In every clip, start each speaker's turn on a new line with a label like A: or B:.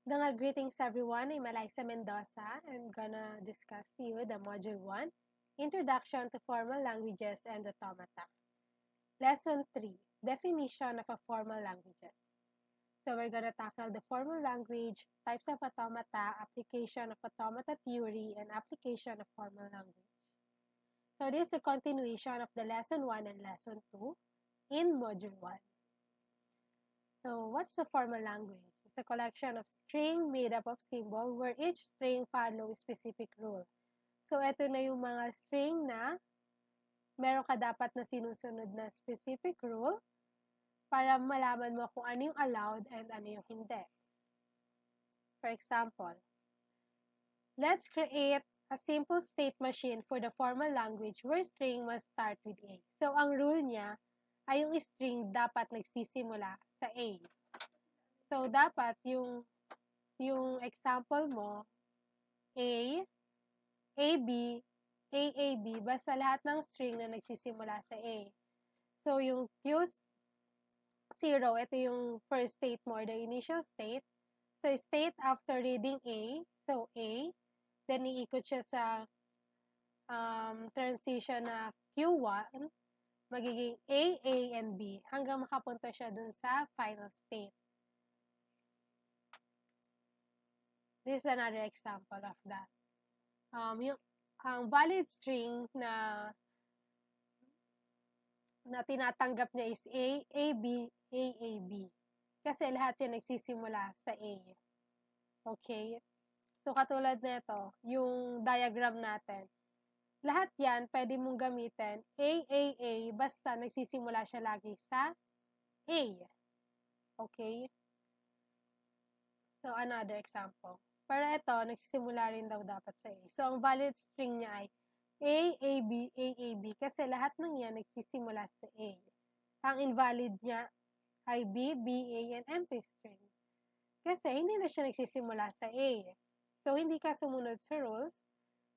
A: Greetings everyone, I'm Eliza Mendoza. I'm gonna discuss to you the Module 1, Introduction to Formal Languages and Automata. Lesson 3, Definition of a Formal Language. So we're gonna tackle the formal language, types of automata, application of automata theory, and application of formal language. So this is the continuation of the Lesson 1 and Lesson 2 in Module 1. So what's a formal language? It's a collection of string made up of symbol where each string follows a specific rule. So ito na yung mga string na meron ka dapat na sinusunod na specific rule para malaman mo kung ano yung allowed and ano yung hindi. For example, let's create a simple state machine for the formal language where string must start with A. So ang rule niya ay yung string dapat nagsisimula sa A. So dapat yung example mo, A, AB, AAB, basta lahat ng string na nagsisimula sa A. So yung Q0, ito yung first state mo, or the initial state. So state after reading A, so A, then iikot siya sa transition na Q1, magiging A, and B, hanggang makapunta siya dun sa final state. This is another example of that. Ang valid string na tinatanggap niya is A, AB, AAB. Kasi lahat yun nagsisimula sa A. Okay? So, katulad nito, yung diagram natin, lahat yan pwede mong gamitin AAA basta nagsisimula siya lagi sa A. Okay? So, another example. Pero ito, nagsisimula rin daw dapat sa A. So, ang valid string niya ay A, AB, AAB kasi lahat ng yan nagsisimula sa A. Ang invalid niya ay B, BA, and empty string. Kasi hindi na siya nagsisimula sa A. So, hindi ka sumunod sa rules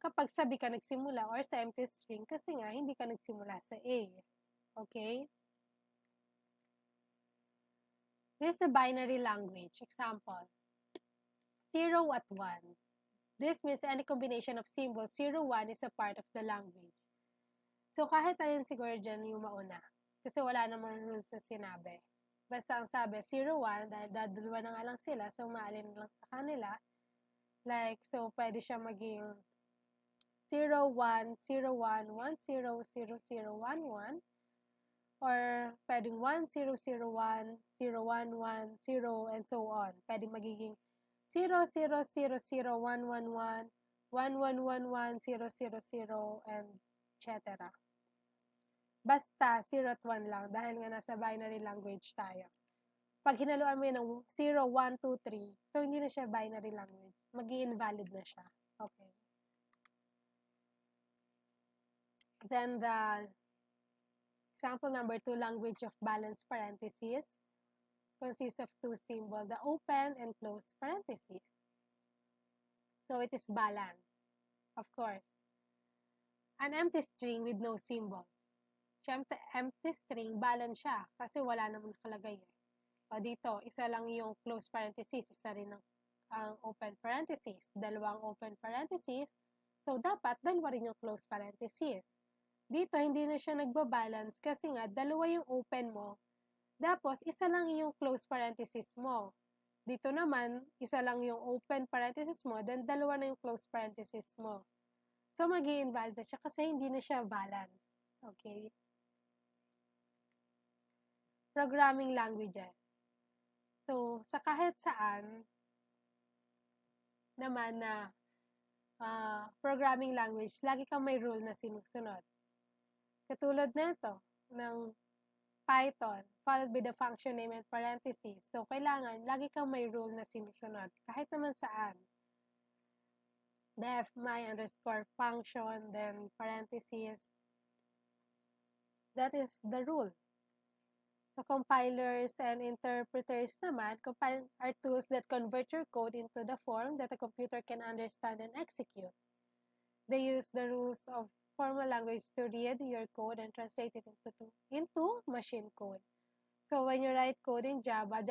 A: kapag sabi ka nagsimula or sa empty string kasi nga hindi ka nagsimula sa A. Okay? This is a binary language. Example. 0 at 1. This means any combination of symbols 0, 1 is a part of the language. So, kahit ayun siguro dyan yung mauna. Kasi wala namang rules na sinabi. Basta ang sabi, 0, 1, dahil dadalawa na nga lang sila, so maalin lang sa kanila. Like, so, pwede siya maging 0, 1, 0, 1, 1, 0, 0, 0, 1, 1. Or, pwedeng 1, 0, 0, 1, 0, 1, 1, 0, and so on. Pwedeng magiging 0, 0, 0, 0, 1, 1, 1, 1, 1, 1, 1, 0, 0, 0, and etc. Basta 0 at 1 lang dahil nga nasa binary language tayo. Pag hinaluan mo yun ng 0, 1, 2, 3, so hindi na siya binary language. Mag-i-invalid na siya. Okay. Then the example number 2, language of balanced parentheses, consists of two symbols, the open and closed parentheses. So it is balanced, of course. An empty string with no symbols. Siyempre, empty string, balance siya kasi wala namang nakalagay. O dito, isa lang yung closed parentheses, isa rin ang open parentheses, dalawang open parentheses, so dapat dalawa rin yung closed parentheses. Dito, hindi na siya nagbabalance kasi nga, dalawa yung open mo, tapos isa lang yung closed parentheses mo. Dito naman, isa lang yung open parentheses mo, then dalawa na yung closed parentheses mo. So, mag-i-invalid na siya kasi hindi na siya balance. Okay? Programming languages. So, sa kahit saan naman na programming language, lagi kang may rule na sinusunod. Katulad nito, ng Python, followed by the function name and parentheses. So, kailangan, lagi kang may rule na sinusunod. Kahit naman saan. Def, my underscore function, then parentheses. That is the rule. So, compilers and interpreters naman are tools that convert your code into the form that a computer can understand and execute. They use the rules of formal language to read your code and translate it into machine code. So, when you write code in Java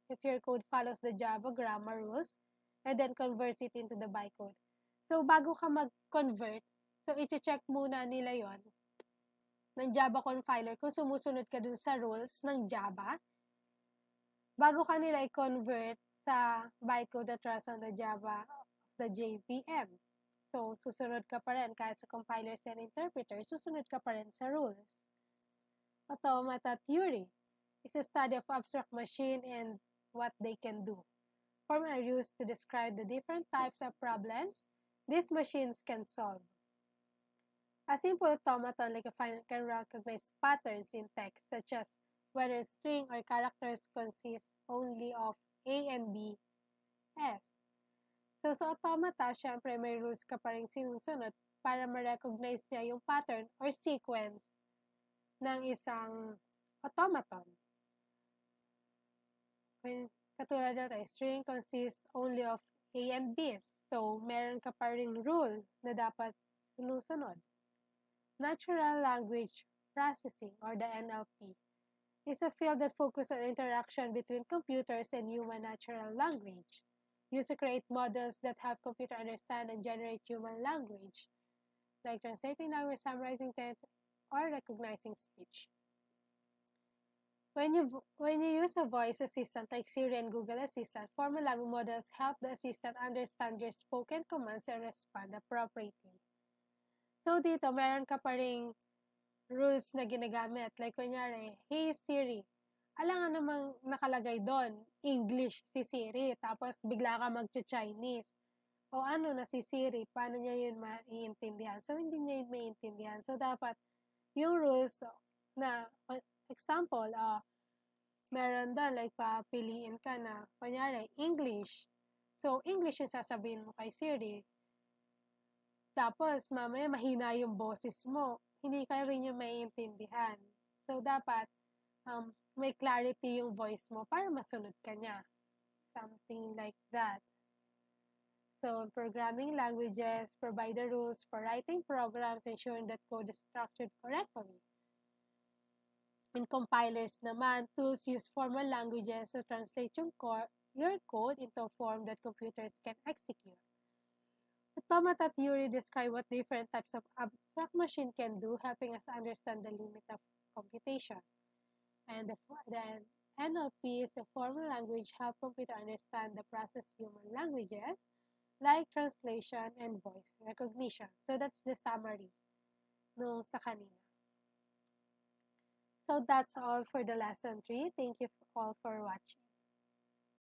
A: if your code follows the Java grammar rules and then converts it into the bytecode. So, bago ka mag-convert, so i-check muna nila yon ng Java compiler kung sumusunod ka dun sa rules ng Java bago ka nila i-convert sa bytecode that runs on the Java of the JVM. So, susunod ka pa rin kahit sa compilers and interpreters, susunod ka pa rin sa rules. Automata theory is a study of abstract machine and what they can do. Forms are used to describe the different types of problems these machines can solve. A simple automaton like a file can recognize patterns in text, such as whether a string or characters consist only of A and B, S. So, sa automata, syempre may rules ka pa rin sinusunod para ma-recognize niya yung pattern or sequence ng isang automaton. Katulad natin, string consists only of A and B. So, meron ka pa rin rule na dapat sinusunod. Natural Language Processing, or the NLP, is a field that focuses on interaction between computers and human natural language, used to create models that help computers understand and generate human language, like translating language, summarizing text, or recognizing speech. When you use a voice assistant like Siri and Google Assistant, formal language models help the assistant understand your spoken commands and respond appropriately. So, dito, meron ka pa ring rules na ginagamit. Like, kunyari, hey Siri, alam nga namang nakalagay doon, English si Siri, tapos bigla ka mag-Chinese. O ano na si Siri, paano niya yun maiintindihan? So, hindi niya yun maiintindihan. So, dapat yung rules na, example, meron doon, like, papiliin ka na, kunyari, English. So, English yung sasabihin mo kay Siri. Tapos, mamaya mahina yung boses mo. Hindi ka rin yung maiintindihan. So, dapat may clarity yung voice mo para masunod ka niya. Something like that. So, programming languages provide the rules for writing programs, ensuring that code is structured correctly. In compilers naman, tools use formal languages to translate your code into a form that computers can execute. Automata theory describes what different types of abstract machine can do, helping us understand the limit of computation. And the NLP is the formal language help computer understand the process human languages, like translation and voice recognition. So that's the summary nung sa kanina. So that's all for the lesson 3. Thank you all for watching.